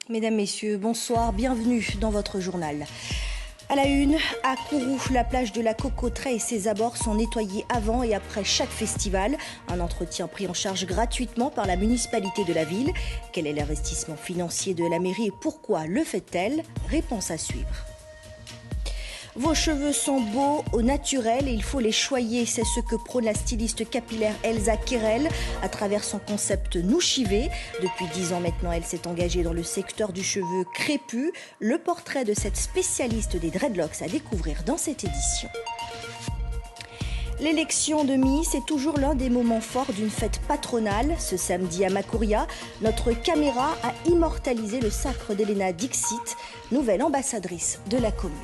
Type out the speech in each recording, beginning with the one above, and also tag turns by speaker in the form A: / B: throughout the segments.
A: Mesdames, Messieurs, bonsoir, bienvenue dans votre journal. À la une, à Kourou, la plage de la Cocotraie et ses abords sont nettoyés avant et après chaque festival. Un entretien pris en charge gratuitement par la municipalité de la ville. Quel est l'investissement financier de la mairie et pourquoi le fait-elle? Réponse à suivre. Vos cheveux sont beaux au naturel et il faut les choyer. C'est ce que prône la styliste capillaire Elsa Kirel à travers son concept Nouchivé. Depuis 10 ans maintenant, elle s'est engagée dans le secteur du cheveu crépus. Le portrait de cette spécialiste des dreadlocks à découvrir dans cette édition. L'élection de Miss est toujours l'un des moments forts d'une fête patronale. Ce samedi à Makouria, notre caméra a immortalisé le sacre d'Elena Dixit, nouvelle ambassadrice de la commune.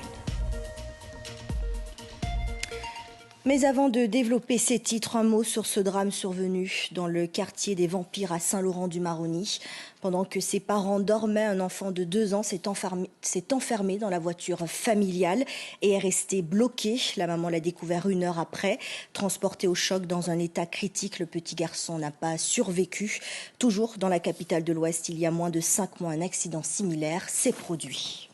A: Mais avant de développer ces titres, un mot sur ce drame survenu dans le quartier des Vampires à Saint-Laurent-du-Maroni. Pendant que ses parents dormaient, un enfant de 2 ans s'est enfermé dans la voiture familiale et est resté bloqué. La maman l'a découvert 1 heure après. Transporté au choc dans un état critique, le petit garçon n'a pas survécu. Toujours dans la capitale de l'Ouest, il y a moins de 5 mois, un accident similaire s'est produit.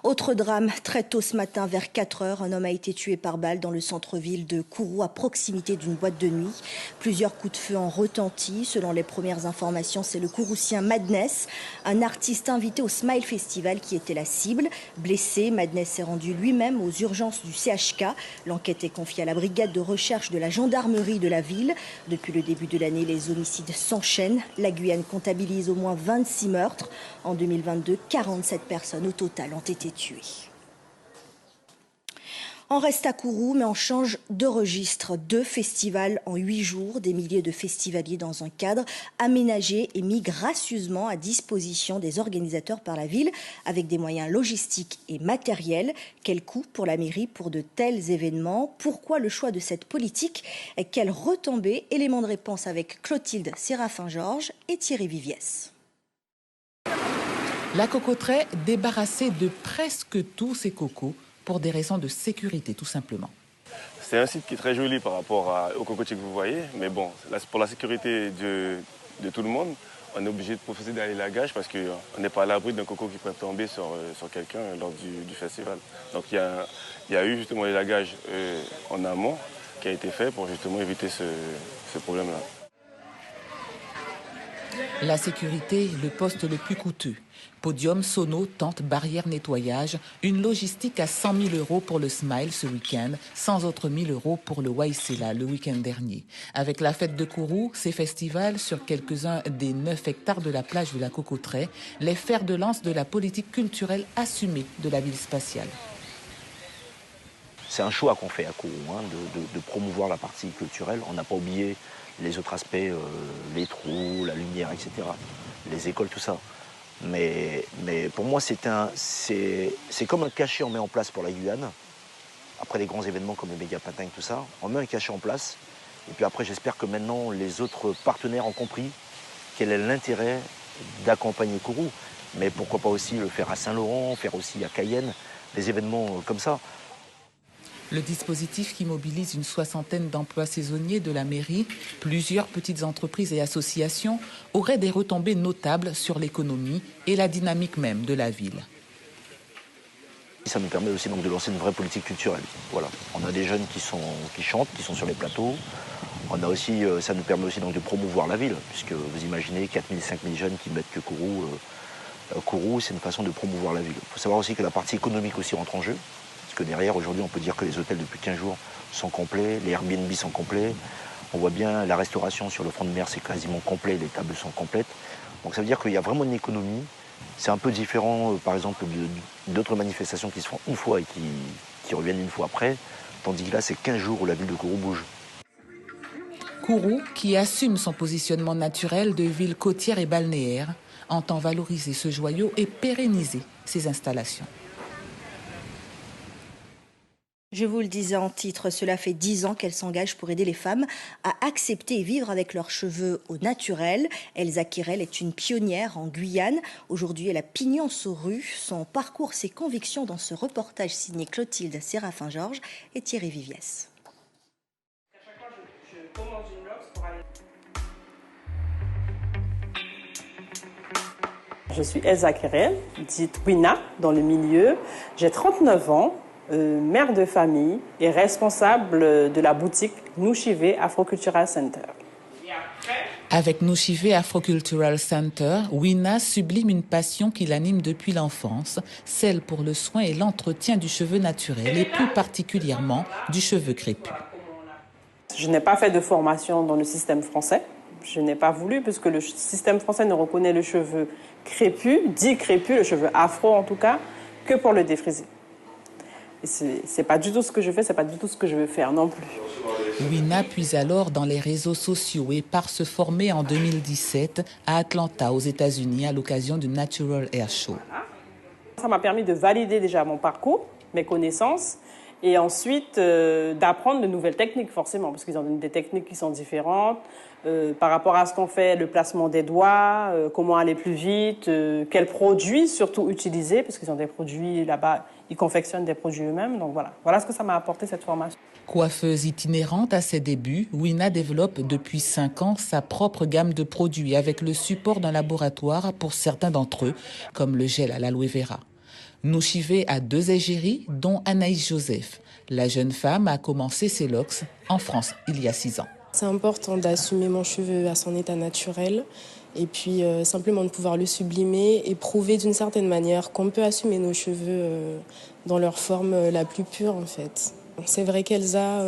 A: Autre drame, très tôt ce matin, vers 4 heures, un homme a été tué par balle dans le centre-ville de Kourou, à proximité d'une boîte de nuit. Plusieurs coups de feu ont retenti. Selon les premières informations, c'est le Kourousien Madness, un artiste invité au Smile Festival qui était la cible. Blessé, Madness s'est rendu lui-même aux urgences du CHK. L'enquête est confiée à la brigade de recherche de la gendarmerie de la ville. Depuis le début de l'année, les homicides s'enchaînent. La Guyane comptabilise au moins 26 meurtres. En 2022, 47 personnes au total ont été tuées. On reste à Kourou, mais on change de registre. 2 festivals en 8 jours, des milliers de festivaliers dans un cadre aménagé et mis gracieusement à disposition des organisateurs par la ville, avec des moyens logistiques et matériels. Quel coût pour la mairie pour de tels événements? Pourquoi le choix de cette politique? Quelle retombée? Élément de réponse avec Clotilde Séraphin-Georges et Thierry Viviès.
B: La Cocotraie débarrassée de presque tous ses cocos pour des raisons de sécurité, tout simplement.
C: C'est un site qui est très joli par rapport aux cocotiers que vous voyez, mais bon, là, pour la sécurité de tout le monde, on est obligé de profiter d'aller l'élagage parce qu'on n'est pas à l'abri d'un coco qui pourrait tomber sur quelqu'un lors du festival. Donc il y a eu justement l'élagage en amont qui a été fait pour justement éviter ce problème-là.
B: La sécurité, le poste le plus coûteux. Podium, sono, tente, barrière, nettoyage. Une logistique à 100 000 € pour le Smile ce week-end, sans autres 1 000 € pour le Waïsela le week-end dernier. Avec la fête de Kourou, ces festivals sur quelques-uns des 9 hectares de la plage de la Cocotraie, les fers de lance de la politique culturelle assumée de la ville spatiale.
D: C'est un choix qu'on fait à Kourou, de promouvoir la partie culturelle. On n'a pas oublié les autres aspects, les trous, la lumière, etc. Les écoles, tout ça. Mais pour moi, c'est comme un cachet qu'on met en place pour la Guyane. Après les grands événements comme le méga patin et tout ça, on met un cachet en place. Et puis après, j'espère que maintenant, les autres partenaires ont compris quel est l'intérêt d'accompagner Kourou. Mais pourquoi pas aussi le faire à Saint-Laurent, faire aussi à Cayenne, des événements comme ça.
B: Le dispositif qui mobilise une 60aine d'emplois saisonniers de la mairie, plusieurs petites entreprises et associations, aurait des retombées notables sur l'économie et la dynamique même de la ville.
D: Ça nous permet aussi donc de lancer une vraie politique culturelle. Voilà. On a des jeunes qui chantent, qui sont sur les plateaux. On a aussi, ça nous permet aussi donc de promouvoir la ville, puisque vous imaginez 4 000, 5 000 jeunes qui mettent que Kourou. Kourou, c'est une façon de promouvoir la ville. Il faut savoir aussi que la partie économique aussi rentre en jeu. Que derrière, aujourd'hui, on peut dire que les hôtels depuis 15 jours sont complets, les Airbnb sont complets. On voit bien la restauration sur le front de mer, c'est quasiment complet, les tables sont complètes. Donc ça veut dire qu'il y a vraiment une économie. C'est un peu différent, par exemple, d'autres manifestations qui se font une fois et qui reviennent une fois après. Tandis que là, c'est 15 jours où la ville de Kourou bouge.
B: Kourou, qui assume son positionnement naturel de ville côtière et balnéaire, entend valoriser ce joyau et pérenniser ses installations.
A: Je vous le disais en titre, cela fait 10 ans qu'elle s'engage pour aider les femmes à accepter et vivre avec leurs cheveux au naturel. Elsa Kirel est une pionnière en Guyane. Aujourd'hui, elle a pignon sur rue. Son parcours, ses convictions dans ce reportage signé Clotilde Séraphin-Georges et Thierry Viviès.
E: Je suis Elsa Kerel, dite Wina dans le milieu. J'ai 39 ans, mère de famille et responsable de la boutique Nouchivé Afrocultural Center.
B: Avec Nouchivé Afrocultural Center, Wina sublime une passion qui l'anime depuis l'enfance, celle pour le soin et l'entretien du cheveu naturel et plus particulièrement du cheveu crépus.
E: Je n'ai pas fait de formation dans le système français. Je n'ai pas voulu puisque le système français ne reconnaît le cheveu crépus, dit crépus, le cheveu afro en tout cas, que pour le défriser. C'est pas du tout ce que je fais, c'est pas du tout ce que je veux faire non plus.
B: Wina puise alors dans les réseaux sociaux et part se former en 2017 à Atlanta, aux États-Unis, à l'occasion du Natural Hair Show.
E: Ça m'a permis de valider déjà mon parcours, mes connaissances, et ensuite d'apprendre de nouvelles techniques forcément, parce qu'ils ont des techniques qui sont différentes par rapport à ce qu'on fait, le placement des doigts, comment aller plus vite, quels produits surtout utiliser, parce qu'ils ont des produits là-bas, ils confectionnent des produits eux-mêmes. Donc voilà ce que ça m'a apporté cette formation.
B: Coiffeuse itinérante à ses débuts, Wina développe depuis 5 ans sa propre gamme de produits avec le support d'un laboratoire pour certains d'entre eux, comme le gel à l'aloe vera. Nouchivé a 2 égéries, dont Anaïs Joseph. La jeune femme a commencé ses locks en France il y a 6 ans.
F: C'est important d'assumer mon cheveu à son état naturel et puis simplement de pouvoir le sublimer et prouver d'une certaine manière qu'on peut assumer nos cheveux dans leur forme la plus pure en fait. C'est vrai qu'Elsa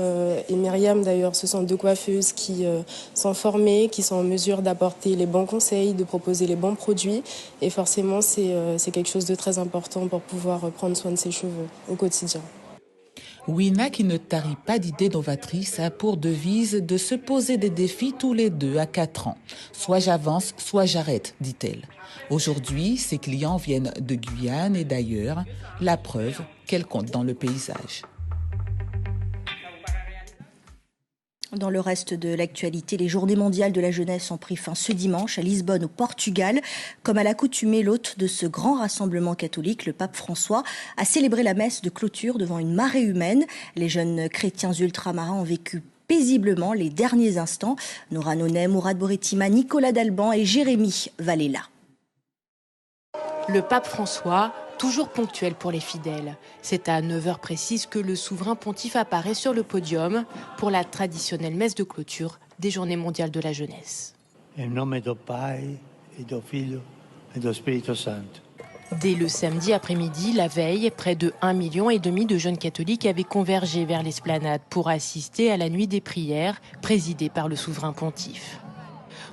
F: et Myriam d'ailleurs, ce sont 2 coiffeuses qui sont formées, qui sont en mesure d'apporter les bons conseils, de proposer les bons produits et forcément c'est quelque chose de très important pour pouvoir prendre soin de ses cheveux au quotidien.
B: Wina, qui ne tarit pas d'idées novatrices, a pour devise de se poser des défis tous les 2 à 4 ans. Soit j'avance, soit j'arrête, dit-elle. Aujourd'hui, ses clients viennent de Guyane et d'ailleurs, la preuve qu'elle compte dans le paysage.
A: Dans le reste de l'actualité, les Journées mondiales de la jeunesse ont pris fin ce dimanche à Lisbonne, au Portugal. Comme à l'accoutumée, l'hôte de ce grand rassemblement catholique, le pape François, a célébré la messe de clôture devant une marée humaine. Les jeunes chrétiens ultramarins ont vécu paisiblement les derniers instants. Nora Nonet, Mourad Boretima, Nicolas Dalban et Jérémy Vallela.
G: Le pape François, toujours ponctuel pour les fidèles. C'est à 9h précise que le souverain pontife apparaît sur le podium pour la traditionnelle messe de clôture des Journées mondiales de la jeunesse.
H: Em nome do Pai, e do Filho, e do Espírito Santo.
G: Dès le samedi après-midi, la veille, près de 1,5 million de jeunes catholiques avaient convergé vers l'esplanade pour assister à la nuit des prières présidée par le souverain pontife.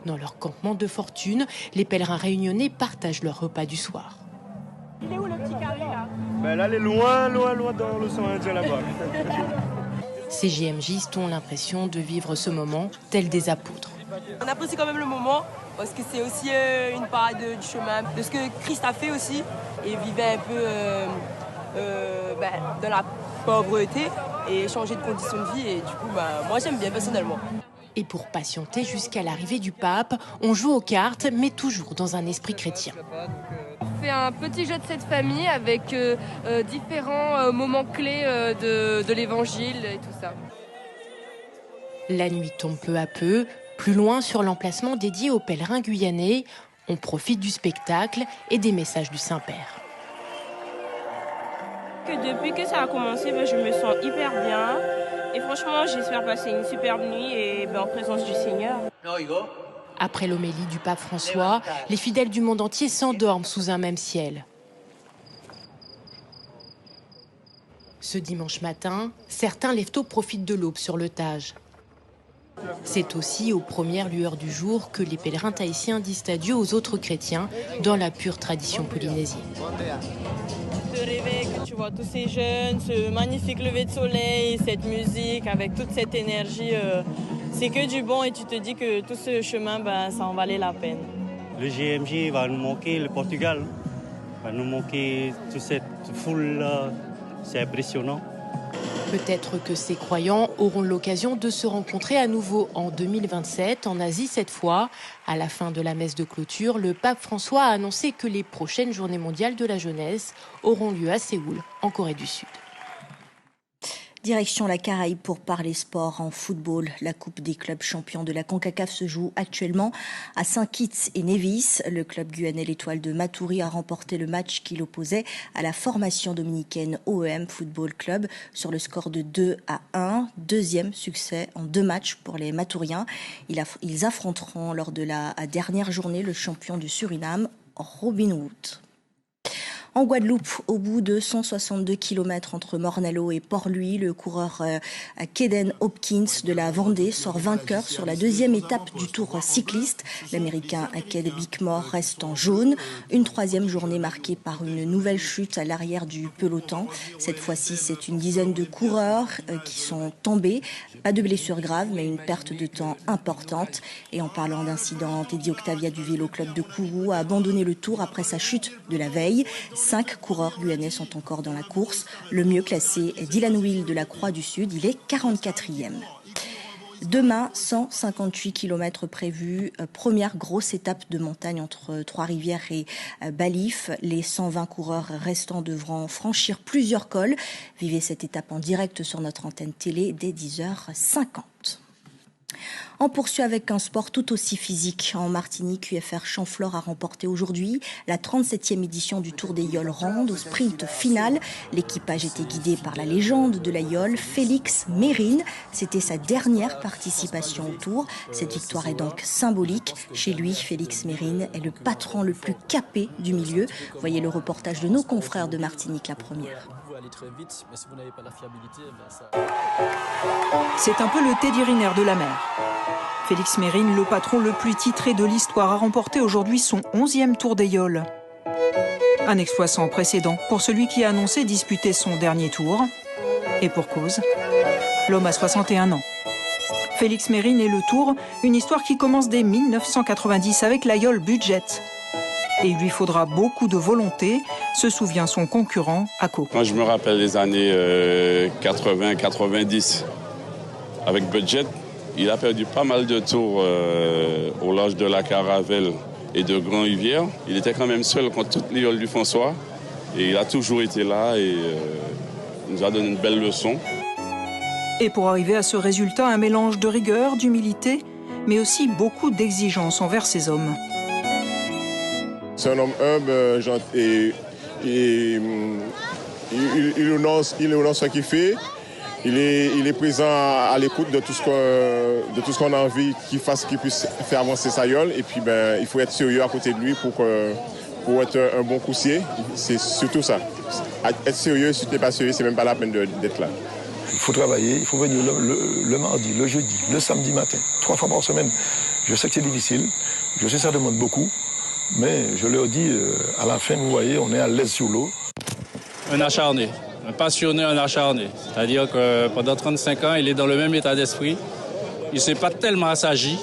G: Dans leur campement de fortune, les pèlerins réunionnais partagent leur repas du soir.
I: Il est où le petit carré là? Là, il est loin dans l'océan Indien là-bas.
G: Ces GMJistes ont l'impression de vivre ce moment tel des apôtres.
J: On apprécie quand même le moment parce que c'est aussi une parade du chemin, de ce que Christ a fait aussi et vivait un peu dans la pauvreté et changer de conditions de vie et du coup moi j'aime bien personnellement.
G: Et pour patienter jusqu'à l'arrivée du pape, on joue aux cartes mais toujours dans un esprit chrétien.
K: On fait un petit jeu de cette famille avec différents moments clés de l'évangile et tout ça.
G: La nuit tombe peu à peu. Plus loin, sur l'emplacement dédié aux pèlerins guyanais, on profite du spectacle et des messages du Saint-Père.
L: Depuis que ça a commencé, je me sens hyper bien. Et franchement, j'espère passer une superbe nuit et en présence du Seigneur.
G: Après l'homélie du pape François, les fidèles du monde entier s'endorment sous un même ciel. Ce dimanche matin, certains lève-tôt profitent de l'aube sur le Tage. C'est aussi aux premières lueurs du jour que les pèlerins tahitiens disent adieu aux autres chrétiens dans la pure tradition polynésienne.
L: De rêver que tu vois tous ces jeunes, ce magnifique lever de soleil, cette musique avec toute cette énergie, c'est que du bon et tu te dis que tout ce chemin, ça en valait la peine.
H: Le GMJ va nous manquer, le Portugal va nous manquer toute cette foule, c'est impressionnant.
G: Peut-être que ces croyants auront l'occasion de se rencontrer à nouveau en 2027, en Asie cette fois. À la fin de la messe de clôture, le pape François a annoncé que les prochaines Journées mondiales de la jeunesse auront lieu à Séoul, en Corée du Sud.
A: Direction la Caraïbe pour parler sport en football. La Coupe des clubs champions de la CONCACAF se joue actuellement à Saint-Kitts et Nevis. Le club guyanais l'Étoile de Matoury a remporté le match qui l'opposait à la formation dominicaine OEM Football Club sur le score de 2-1. Deuxième succès en 2 matchs pour les Matouriens. Ils affronteront lors de la dernière journée le champion du Suriname, Robin Hood. En Guadeloupe, au bout de 162 km entre Morne-à-l'Eau et Port-Louis, le coureur Kaden Hopkins de la Vendée sort vainqueur sur la 2e étape du Tour cycliste. L'Américain Kade Bickmore reste en jaune. Une 3e journée marquée par une nouvelle chute à l'arrière du peloton. Cette fois-ci, c'est une dizaine de coureurs qui sont tombés. Pas de blessures graves, mais une perte de temps importante. Et en parlant d'incident, Teddy Octavia du Vélo Club de Kourou a abandonné le Tour après sa chute de la veille. 5 coureurs guyanais sont encore dans la course. Le mieux classé est Dylan Will de la Croix-du-Sud. Il est 44e. Demain, 158 km prévus. Première grosse étape de montagne entre Trois-Rivières et Balif. Les 120 coureurs restants devront franchir plusieurs cols. Vivez cette étape en direct sur notre antenne télé dès 10h50. On poursuit avec un sport tout aussi physique. En Martinique, UFR Champflore a remporté aujourd'hui la 37e édition du Tour des Yoles Rondes au sprint final. L'équipage était guidé par la légende de la Yole, Félix Mérine. C'était sa dernière participation au Tour. Cette victoire est donc symbolique. Chez lui, Félix Mérine est le patron le plus capé du milieu. Voyez le reportage de nos confrères de Martinique, la première.
M: C'est un peu le Teddy Riner de la mer. Félix Mérine, le patron le plus titré de l'histoire, a remporté aujourd'hui son 11e Tour des Yoles. Un exploit sans précédent pour celui qui a annoncé disputer son dernier tour. Et pour cause, l'homme a 61 ans. Félix Mérine et le Tour, une histoire qui commence dès 1990 avec la Yole Budget. Et il lui faudra beaucoup de volonté, se souvient son concurrent, Ako.
N: Quand je me rappelle les années 80-90, avec Budget, il a perdu pas mal de tours au large de la Caravelle et de Grand-Rivière. Il était quand même seul contre toutes les yoles du François. Et il a toujours été là et nous a donné une belle leçon.
M: Et pour arriver à ce résultat, un mélange de rigueur, d'humilité, mais aussi beaucoup d'exigence envers ses hommes.
O: C'est un homme humble, gentil, et il honore ce qu'il fait. Il est présent à l'écoute de tout ce qu'on a envie qu'il fasse, qu'il puisse faire avancer sa Yole. Et puis il faut être sérieux à côté de lui pour être un bon coursier. C'est surtout ça. Être sérieux, si tu n'es pas sérieux, c'est même pas la peine d'être là.
P: Il faut travailler, il faut venir le mardi, le jeudi, le samedi matin, 3 fois par semaine. Je sais que c'est difficile, je sais que ça demande beaucoup. Mais je leur dis, à la fin, vous voyez, on est à l'aise sur l'eau.
Q: Un acharné, un passionné, un acharné. C'est-à-dire que pendant 35 ans, il est dans le même état d'esprit. Il ne s'est pas tellement assagi.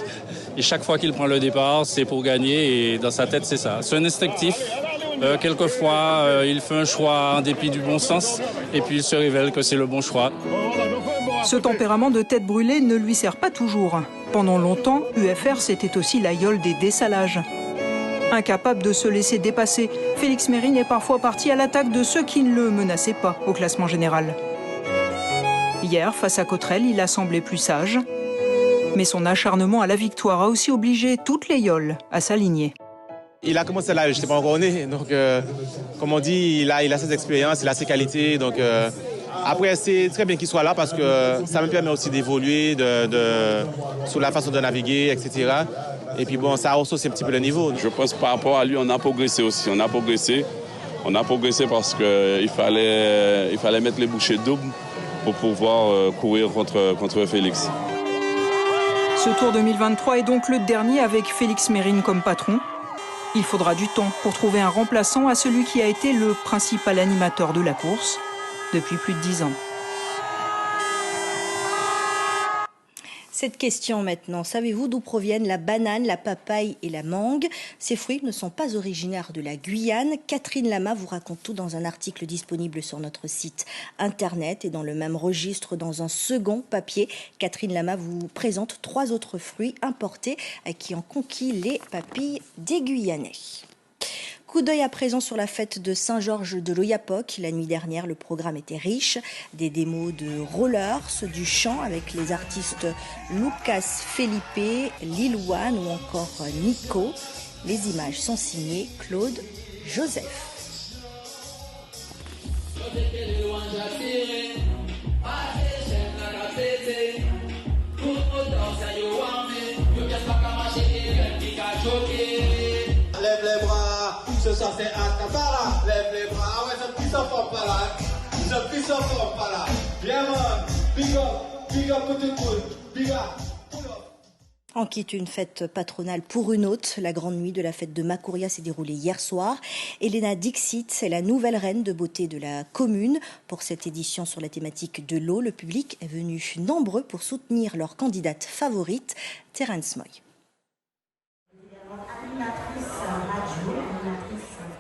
Q: Et chaque fois qu'il prend le départ, c'est pour gagner. Et dans sa tête, c'est ça. C'est un instinctif. Quelquefois, il fait un choix en dépit du bon sens. Et puis, il se révèle que c'est le bon choix.
M: Ce tempérament de tête brûlée ne lui sert pas toujours. Pendant longtemps, UFR, c'était aussi la Yole des dessalages. Incapable de se laisser dépasser, Félix Mérine est parfois parti à l'attaque de ceux qui ne le menaçaient pas au classement général. Hier, face à Cotterêts, il a semblé plus sage. Mais son acharnement à la victoire a aussi obligé toutes les Yoles à s'aligner.
R: Il a commencé là, je n'étais pas encore né. Donc, comme on dit, il a ses expériences, il a ses qualités. Donc, après, c'est très bien qu'il soit là parce que ça me permet aussi d'évoluer sur la façon de naviguer, etc. Et puis bon, ça a aussi un petit peu le niveau.
N: Je pense par rapport à lui, on a progressé aussi. On a progressé parce qu'il fallait mettre les bouchées doubles pour pouvoir courir contre Félix.
M: Ce Tour 2023 est donc le dernier avec Félix Mérine comme patron. Il faudra du temps pour trouver un remplaçant à celui qui a été le principal animateur de la course depuis plus de 10 ans.
A: Cette question maintenant, savez-vous d'où proviennent la banane, la papaye et la mangue? Ces fruits ne sont pas originaires de la Guyane. Catherine Lama vous raconte tout dans un article disponible sur notre site internet. Et dans le même registre, dans un second papier, Catherine Lama vous présente 3 autres fruits importés qui ont conquis les papilles des Guyanais. Coup d'œil à présent sur la fête de Saint-Georges de l'Oyapock. La nuit dernière, le programme était riche. Des démos de rollers, du chant avec les artistes Lucas Felipe, Lil One ou encore Nico. Les images sont signées Claude Joseph.
S: Lève les bras, ce soir c'est Akapara. Lève les bras, ah ouais, ce petit enfant pas là. Ce petit enfant pas là. Bien man, big up pour tout le monde, big up.
A: En quitte une fête patronale pour une autre, la grande nuit de la fête de Macoria s'est déroulée hier soir. Elena Dixit est la nouvelle reine de beauté de la commune. Pour cette édition sur la thématique de l'eau, le public est venu nombreux pour soutenir leur candidate favorite, Terence Moy.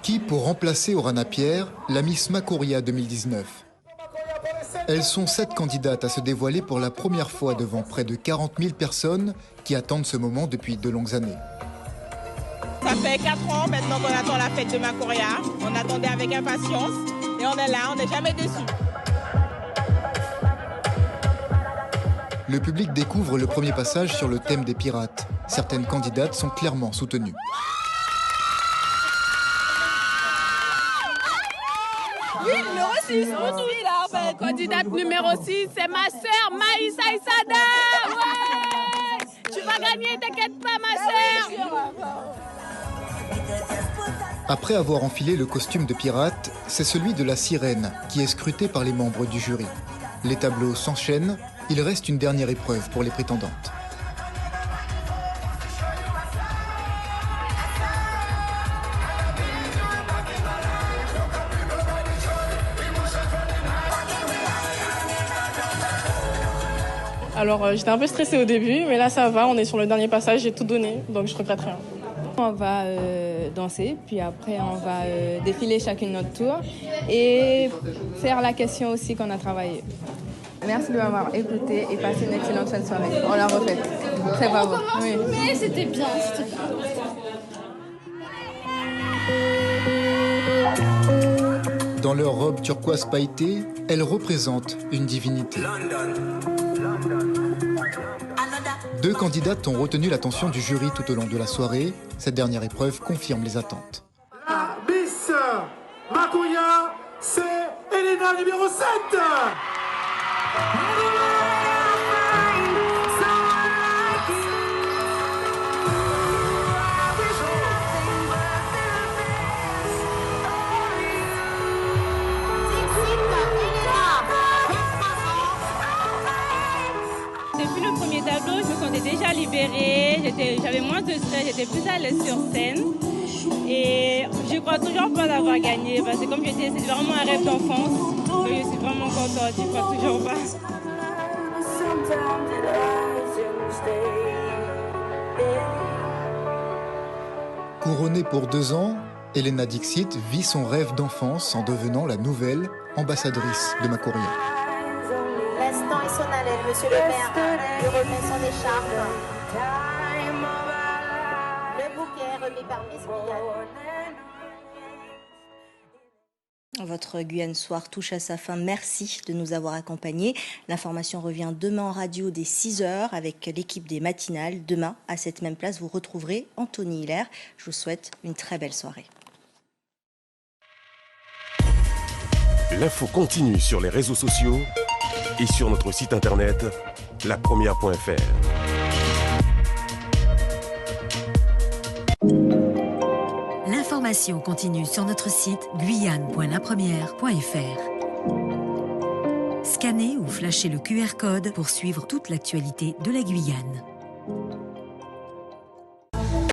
T: Qui pour remplacer Orana Pierre, la Miss Macoria 2019 ? Elles sont 7 candidates à se dévoiler pour la première fois devant près de 40 000 personnes qui attendent ce moment depuis de longues années.
L: Ça fait 4 ans maintenant qu'on attend la fête de Macoria. On attendait avec impatience et on est là, on n'est jamais déçus.
T: Le public découvre le premier passage sur le thème des pirates. Certaines candidates sont clairement soutenues.
U: Oui, numéro 6, aussi là, en fait. Candidate numéro 6, c'est ma sœur Maïssa Issada. Ouais, tu vas gagner, t'inquiète pas, ma sœur.
T: Après avoir enfilé le costume de pirate, c'est celui de la sirène qui est scruté par les membres du jury. Les tableaux s'enchaînent, il reste une dernière épreuve pour les prétendantes.
F: Alors j'étais un peu stressée au début, mais là ça va, on est sur le dernier passage, j'ai tout donné, donc je regrette rien.
V: On va danser, puis après on va défiler chacune notre tour et faire la question aussi qu'on a travaillé. Merci de m'avoir écouté et passé une excellente fin de soirée. On l'a refait. Très bravo. Oui.
U: Mais c'était bien, c'était bien.
T: Dans leur robe turquoise pailletée, elles représentent une divinité. 2 candidates ont retenu l'attention du jury tout au long de la soirée. Cette dernière épreuve confirme les attentes.
S: La Miss Macoria, c'est Elena numéro 7.
W: Depuis le premier tableau, je me sentais déjà libérée, j'avais moins de stress, j'étais plus à l'aise sur scène. Et je crois toujours pas d'avoir gagné, parce que comme je disais, c'est vraiment un rêve d'enfance. Donc je suis vraiment contente, je crois toujours pas.
T: Couronnée pour 2 ans, Elena Dixit vit son rêve d'enfance en devenant la nouvelle ambassadrice de Macoria.
X: L'instant est solennel, monsieur le maire lui remet son écharpe. Le bouquet est remis par Miss Guyane.
A: Votre Guyane Soir touche à sa fin. Merci de nous avoir accompagnés. L'information revient demain en radio dès 6h avec l'équipe des matinales. Demain, à cette même place, vous retrouverez Anthony Hilaire. Je vous souhaite une très belle soirée.
Y: L'info continue sur les réseaux sociaux et sur notre site internet lapremière.fr.
Z: L'information continue sur notre site guyane.lapremière.fr. Scannez ou flashez le QR code pour suivre toute l'actualité de la Guyane.